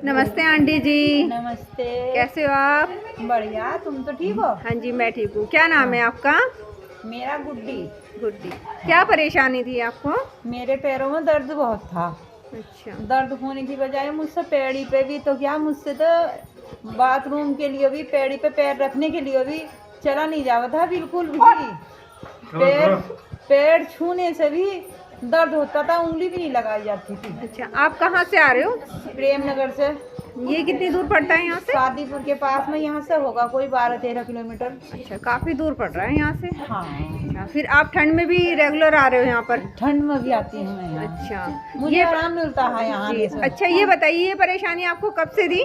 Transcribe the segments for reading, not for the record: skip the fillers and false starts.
नमस्ते आंटी जी। नमस्ते। कैसे हो आप? बढ़िया, तुम तो ठीक हो? हाँ जी मैं ठीक हूँ। क्या नाम है आपका? मेरा गुड्डी। गुड्डी। क्या परेशानी थी आपको? मेरे पैरों में दर्द बहुत था। अच्छा। दर्द होने की बजाय मुझसे पैड़ी पे भी तो क्या, मुझसे तो बाथरूम के लिए भी, पैड़ी पे पैर रखने के लिए भी चला नहीं जाता था बिल्कुल भी। पैर पैर छूने से भी दर्द होता था, उंगली भी नहीं लगाई जाती थी। अच्छा, आप कहाँ से आ रहे हो? प्रेम नगर से। ये कितनी दूर पड़ता है यहाँ से? शादीपुर के पास में, यहाँ से होगा कोई 12-13 किलोमीटर। अच्छा, काफ़ी दूर पड़ रहा है यहाँ से। हाँ। अच्छा, फिर आप ठंड में भी रेगुलर आ रहे हो यहाँ पर? ठंड में भी आती हूँ मैं यहाँ। अच्छा, मुझे आराम मिलता है यहाँ आने से। अच्छा ये बताइए, ये परेशानी आपको कब से थी?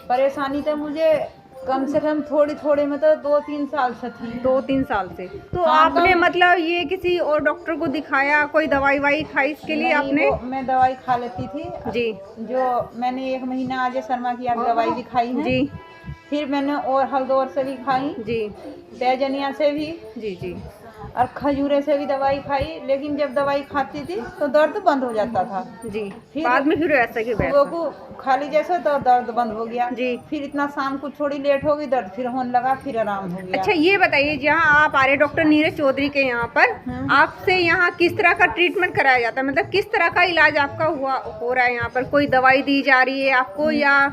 परेशानी तो मुझे कम से कम थोड़ी में तो 2-3 साल से थी। 2-3 साल से। तो हाँ, आपने मतलब ये किसी और डॉक्टर को दिखाया, कोई दवाई वाई खाई इसके लिए आपने? मैं दवाई खा लेती थी जी। जो मैंने 1 महीना अजय शर्मा की दवाई भी खाई है जी। फिर मैंने और हल्दौर से भी खाई जी। तैजनिया से भी जी। जी। और खजूरे से भी दवाई खाई, लेकिन जब दवाई खाती थी तो दर्द बंद हो जाता था। जी। फिर बाद में फिर ऐसा कि सुबह को खाली जैसे तो दर्द बंद हो गया। जी। फिर इतना शाम को थोड़ी लेट हो गई, दर्द फिर होने लगा, फिर आराम हो गया। अच्छा ये बताइए, जहाँ आप आ रहे डॉक्टर नीरज चौधरी के यहाँ पर, आपसे यहाँ किस तरह का ट्रीटमेंट कराया जाता है? मतलब किस तरह का इलाज आपका हो रहा है यहाँ पर? कोई दवाई दी जा रही है आपको या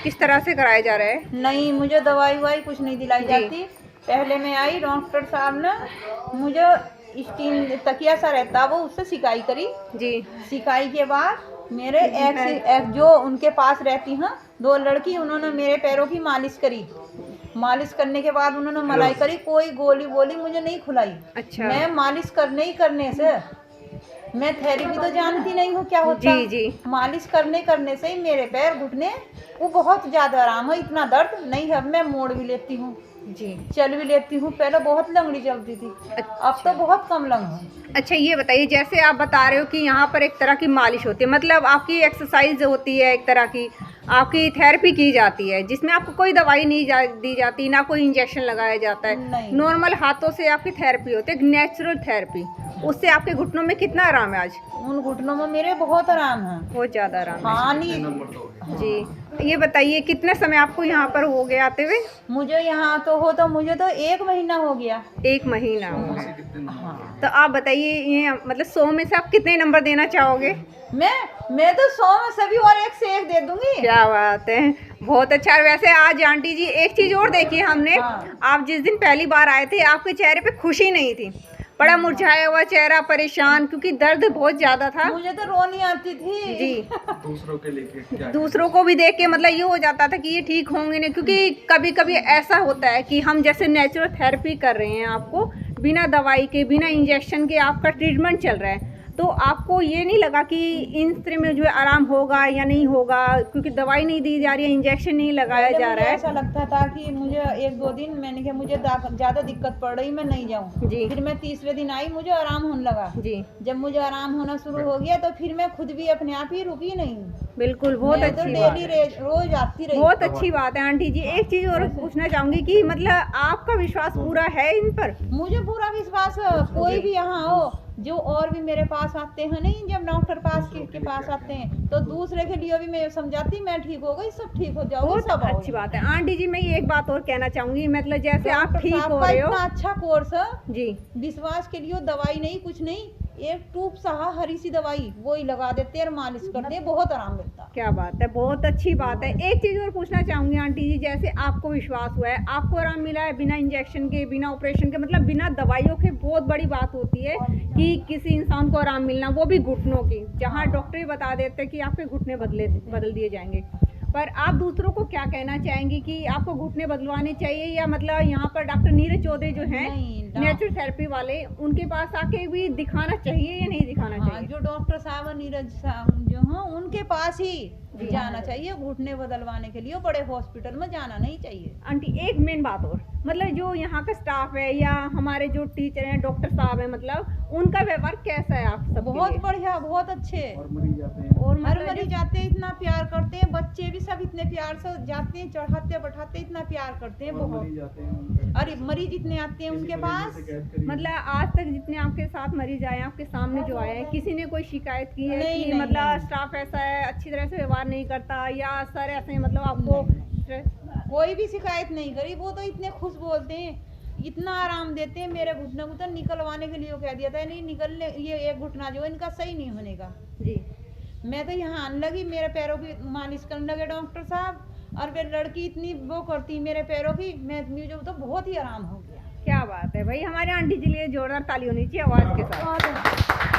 किस तरह से कराया जा रहा है? नहीं, मुझे दवाई वाई कुछ नहीं दिलाई जाती। पहले मैं आई, डॉक्टर साहब ने मुझे स्टीम तकिया सा रहता वो उससे सिकाई करी। जी। सिकाई के बाद मेरे एक जो उनके पास रहती हैं 2 लड़की, उन्होंने मेरे पैरों की मालिश करी। मालिश करने के बाद उन्होंने मलाई करी, कोई गोली बोली मुझे नहीं खुलाई। अच्छा। मैं मालिश करने से मैं थेरेपी तो जानती नहीं हूँ क्या होता। जी जी। मालिश करने से ही मेरे पैर घुटने वो बहुत ज़्यादा आराम है, इतना दर्द नहीं है। अब मैं मोड़ भी लेती हूँ जी, चल भी लेती हूँ। पहले बहुत लंगड़ी चलती थी। अच्छा। अब तो बहुत कम लंग हूँ। अच्छा ये बताइए, जैसे आप बता रहे हो कि यहाँ पर एक तरह की मालिश होती है, मतलब आपकी एक्सरसाइज होती है, एक तरह की आपकी थेरेपी की जाती है जिसमें आपको कोई दवाई नहीं दी जाती, ना कोई इंजेक्शन लगाया जाता है, नॉर्मल हाथों से आपकी थेरेपी होती है, नेचुरल थेरेपी। उससे आपके घुटनों में कितना आराम है आज? उन घुटनों में मेरे बहुत आराम है, बहुत ज़्यादा आराम है। हाँ नहीं जी। ये बताइए कितने समय आपको यहाँ पर हो गया आते हुए? मुझे यहाँ तो मुझे तो 1 महीना हो गया। 1 महीना हो गया। हाँ। तो आप बताइए, ये मतलब 100 में से आप कितने नंबर देना चाहोगे? मैं तो 100 में सभी और 1 से 1 दे दूंगी। क्या बात है, बहुत अच्छा। वैसे आज आंटी जी एक चीज और देखी हमने। आप जिस दिन पहली बार आए थे आपके चेहरे पे खुशी नहीं थी, बड़ा मुरझाया हुआ चेहरा, परेशान, क्योंकि दर्द बहुत ज्यादा था। मुझे तो रोनी आती थी जी। दूसरों को भी देख के मतलब ये हो जाता था कि ये ठीक होंगे नहीं, क्योंकि कभी कभी ऐसा होता है कि हम जैसे नेचुरल थेरेपी कर रहे हैं, आपको बिना दवाई के बिना इंजेक्शन के आपका ट्रीटमेंट चल रहा है, तो आपको ये नहीं लगा कि इनसे में जो है आराम होगा या नहीं होगा, क्योंकि दवाई नहीं दी जा रही है, इंजेक्शन नहीं लगाया जा रहा है। ऐसा लगता था कि मुझे 1-2 दिन मैंने कहा मुझे ज़्यादा दिक्कत पड़ रही, मैं नहीं जाऊँ। जी। फिर मैं तीसरे दिन आई, मुझे आराम होने लगा। जी। जब मुझे आराम होना शुरू हो गया तो फिर मैं खुद भी अपने आप ही रुकी नहीं। बिल्कुल, बहुत अच्छी बात है। रोज आती रही। बहुत अच्छी बात है आंटी जी। एक चीज और पूछना चाहूंगी कि मतलब आपका विश्वास पूरा है इन पर? मुझे पूरा विश्वास है। कोई भी यहाँ हो, जो और भी मेरे पास आते हैं नहीं, जब डॉक्टर के पास आते हैं तो दूसरे के लिए भी मैं समझाती, मैं ठीक हो गई, सब ठीक हो जाओगे, सब अच्छी बात है। आंटी जी मैं ये एक बात और कहना चाहूंगी, मतलब जैसे आप ठीक हो रहे हो, इतना अच्छा कोर्स है जी, विश्वास के लिए दवाई नहीं कुछ नहीं, एक ट्यूब सा हरी सी दवाई वो ही लगा देते हैं और मालिश करते हैं, बहुत आराम मिलता। क्या बात है, बहुत अच्छी बात है। एक चीज और पूछना चाहूंगी आंटी जी, जैसे आपको विश्वास हुआ है, आपको आराम मिला है बिना इंजेक्शन के, बिना ऑपरेशन के, मतलब बिना दवाइयों के, बहुत बड़ी बात होती है कि किसी इंसान को आराम मिलना, वो भी घुटनों की, जहाँ डॉक्टर ही बता देते हैं कि आपके घुटने बदल दिए जाएंगे। पर आप दूसरों को क्या कहना चाहेंगे कि आपको घुटने बदलवाने चाहिए, या मतलब यहाँ पर डॉक्टर नीरज चौधरी जो हैं नेचुरल थेरेपी वाले, उनके पास आके भी दिखाना चाहिए या नहीं दिखाना चाहिए? जो डॉक्टर साहब नीरज साहब जो हैं उनके पास ही जाना चाहिए घुटने बदलवाने के लिए, बड़े हॉस्पिटल में जाना नहीं चाहिए। आंटी एक मेन बात और, मतलब जो यहाँ का स्टाफ है या हमारे जो टीचर हैं, डॉक्टर साहब हैं, मतलब उनका व्यवहार कैसा है आप सब? बहुत बढ़िया, बहुत अच्छे। और मरीज आते हैं, इतना प्यार करते हैं, बच्चे भी सब इतने प्यार से जाते हैं, चढ़ाते बैठाते इतना प्यार करते हैं बहुत। और मरीज इतने आते हैं उनके पास, मतलब आज तक जितने आपके साथ मरीज आए हैं, आपके सामने जो आए हैं, किसी ने कोई शिकायत की है नहीं, कि नहीं, मतलब नहीं। स्टाफ ऐसा है, अच्छी तरह से व्यवहार नहीं करता, या सर ऐसे मतलब आपको कोई भी शिकायत नहीं करी। वो तो इतने खुश बोलते हैं, इतना आराम देते हैं। मेरे घुटने को तो निकलवाने के लिए कह दिया था, नहीं निकलने, ये एक घुटना जो इनका सही नहीं होने का जी। मैं तो यहाँ आने लगी, मेरे पैरों की मालिश करने लगे डॉक्टर साहब, और फिर लड़की इतनी वो करती मेरे पैरों की, मुझे तो बहुत ही आराम हो गया। क्या बात है भाई, हमारे आंटी जी लिए जोरदार ताली होनी चाहिए आवाज के साथ।